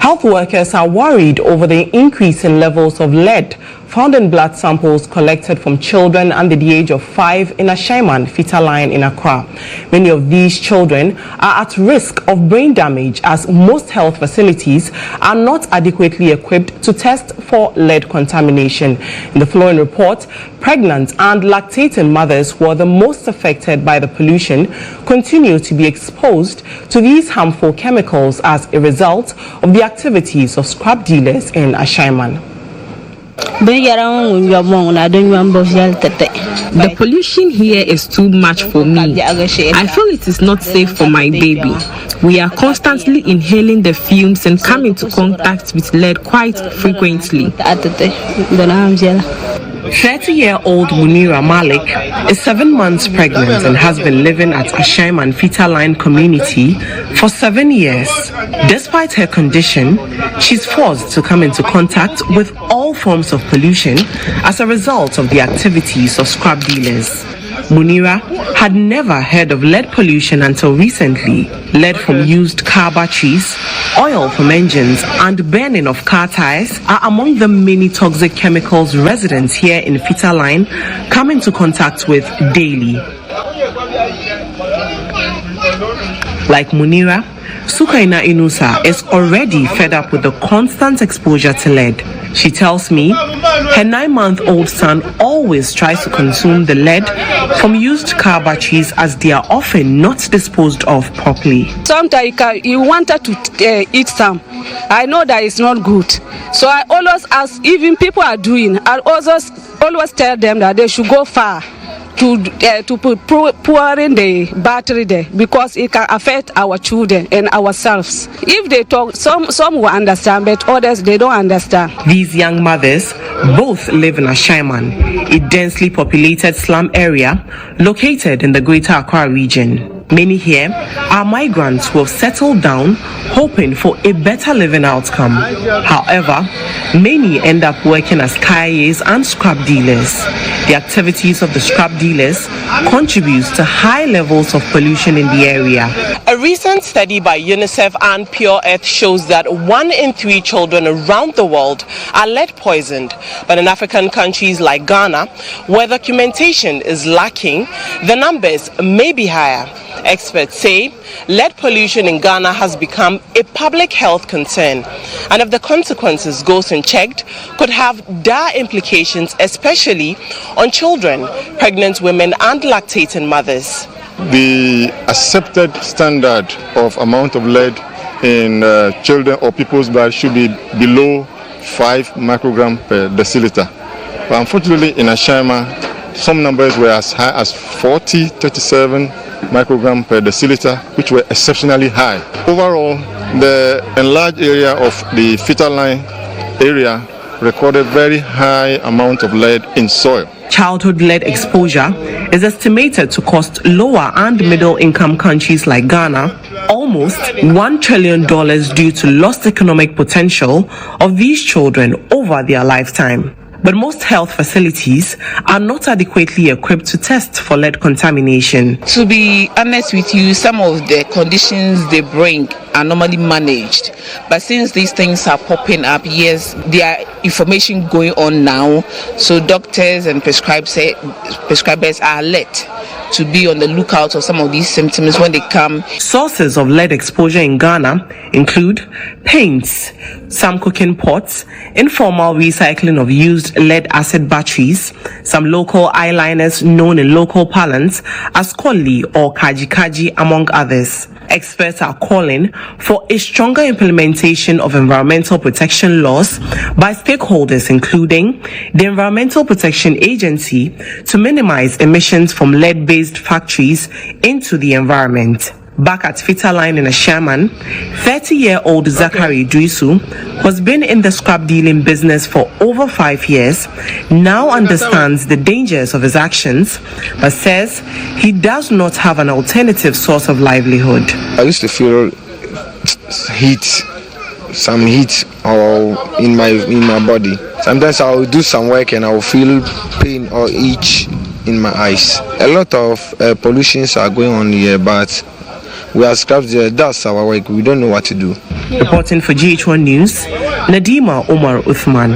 Health workers are worried over the increase in levels of lead found in blood samples collected from children under the age of 5 in Ashaiman fetal line in Accra. Many of these children are at risk of brain damage as most health facilities are not adequately equipped to test for lead contamination. In the following report, pregnant and lactating mothers who are the most affected by the pollution continue to be exposed to these harmful chemicals as a result of the activities of scrap dealers in Ashaiman. The pollution here is too much for me. I feel it is not safe for my baby. We are constantly inhaling the fumes and come into contact with lead quite frequently. 30-year-old Munira Malik is 7 months pregnant and has been living at Ashaiman fetal line community for 7 years. Despite her condition, she's forced to come into contact with all forms of pollution as a result of the activities of scrap dealers. Munira had never heard of lead pollution until recently. Lead from used car batteries, oil from engines, and burning of car tires are among the many toxic chemicals residents here in fetal line come into contact with daily. Like Munira, Sukaina Inusa is already fed up with the constant exposure to lead. She tells me her 9-month-old son always tries to consume the lead from used car batteries as they are often not disposed of properly. Sometimes you wanted to eat some. I know that it's not good. So I always ask, even people are doing, I always tell them that they should go far to pour in the battery there because it can affect our children and ourselves. If they talk, some will understand, but others they don't understand. These young mothers both live in Ashaiman, a densely populated slum area located in the Greater Accra region. Many here are migrants who have settled down hoping for a better living outcome. However, many end up working as carriers and scrap dealers. The activities of the scrap dealers contributes to high levels of pollution in the area. A recent study by UNICEF and Pure Earth shows that 1 in 3 children around the world are lead poisoned. But in African countries like Ghana, where documentation is lacking, the numbers may be higher. Experts say lead pollution in Ghana has become a public health concern, and if the consequences goes unchecked, could have dire implications, especially on children, pregnant women and lactating mothers. The accepted standard of amount of lead in children or people's blood should be below 5 microgram per deciliter. But unfortunately in Ashaiman, some numbers were as high as 37 microgram per deciliter, which were exceptionally high. Overall, the enlarged area of the fetal line area recorded very high amount of lead in soil. Childhood lead exposure is estimated to cost lower and middle income countries like Ghana almost $1 trillion due to lost economic potential of these children over their lifetime. But most health facilities are not adequately equipped to test for lead contamination. To be honest with you, some of the conditions they bring are normally managed. But since these things are popping up, yes, there are information going on now. So doctors and prescribers are alert to be on the lookout for some of these symptoms when they come. Sources of lead exposure in Ghana include paints, some cooking pots, informal recycling of used lead acid batteries, some local eyeliners known in local parlance as koli or kaji, among others. Experts are calling for a stronger implementation of environmental protection laws by stakeholders, including the Environmental Protection Agency, to minimize emissions from lead-based factories into the environment. Back at fetal line in Ashaiman, 30-year-old Zachary Drisu, who has been in the scrap dealing business for over 5 years, now understands the dangers of his actions, but says he does not have an alternative source of livelihood. I used to feel some heat in my body. Sometimes I will do some work and I will feel pain or itch in my eyes. A lot of pollutions are going on here, but we are scrapped there. That's our work. We don't know what to do. Reporting for GH1 News, Nadima Omar Uthman.